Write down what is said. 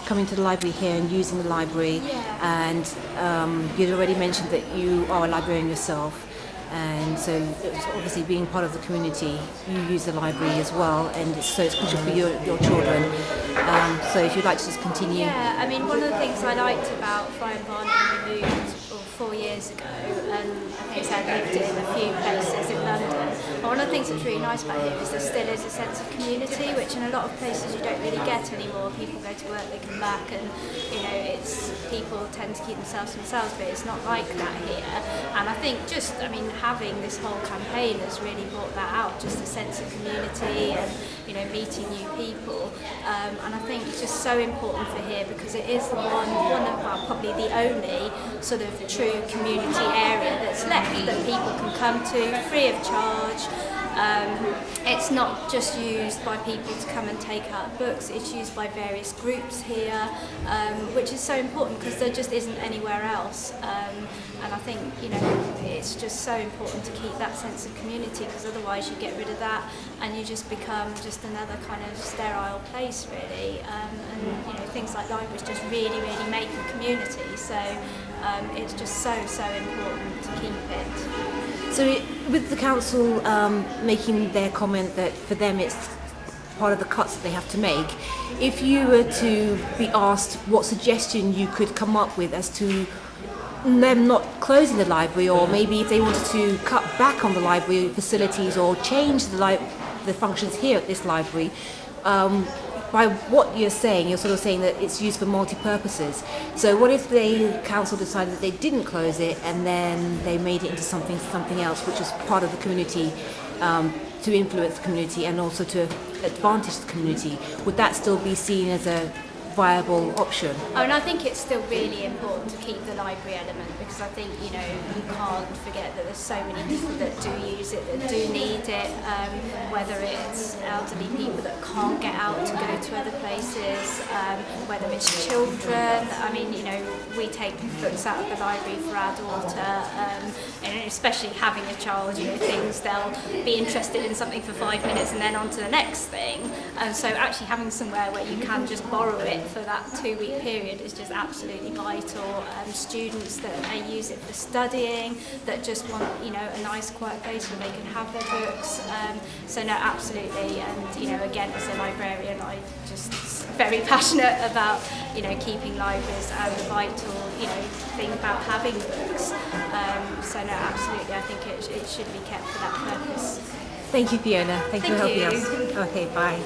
coming to the library here and using the library. Yeah. And you'd already mentioned that you are a librarian yourself, and so it's obviously being part of the community, you use the library as well, and so it's crucial for your children. So if you'd like to just continue. Yeah, I mean, one of the things I liked about Brian Barnett when we moved 4 years ago, and I think I lived in a few places in London, but one of the things that's really nice about here is there still is a sense of community, which in a lot of places you don't really get anymore. People go to work, they come back, and it's people tend to keep themselves to themselves, but it's not like that here. And I think having this whole campaign has really brought that out, just a sense of community and meeting new people. And I think it's just so important for here because it is probably the only sort of true community area that's left that people can come to free of charge. It's not just used by people to come and take out books, it's used by various groups here, which is so important because there just isn't anywhere else. And I think it's just so important to keep that sense of community, because otherwise you get rid of that and you just become just another kind of sterile place really. And things like libraries just really make a community, so it's just so important to keep it. So with the council making their comment that for them it's part of the cuts that they have to make, if you were to be asked what suggestion you could come up with as to them not closing the library, or maybe if they wanted to cut back on the library facilities or change the functions here at this library, by what you're saying, you're sort of saying that it's used for multi-purposes. So what if the council decided that they didn't close it and then they made it into something else, which is part of the community, to influence the community and also to advantage the community? Would that still be seen as a viable option? And I think it's still really important to keep the library element, because I think you can't forget that there's so many people that do use it, that do need it, whether it's elderly people that can't get out to go to other places, whether it's children. I mean, we take books out of the library for our daughter, and especially having a child, things they'll be interested in something for 5 minutes and then on to the next thing. And so actually having somewhere where you can just borrow it for that 2-week period is just absolutely vital. Students that may use it for studying, that just want a nice quiet place where they can have their books. So no, absolutely. And again, as a librarian, I just very passionate about keeping libraries and the vital thing about having books. So no, absolutely, I think it should be kept for that purpose. Thank you, Fiona. Thank you for helping you. us. Okay, bye.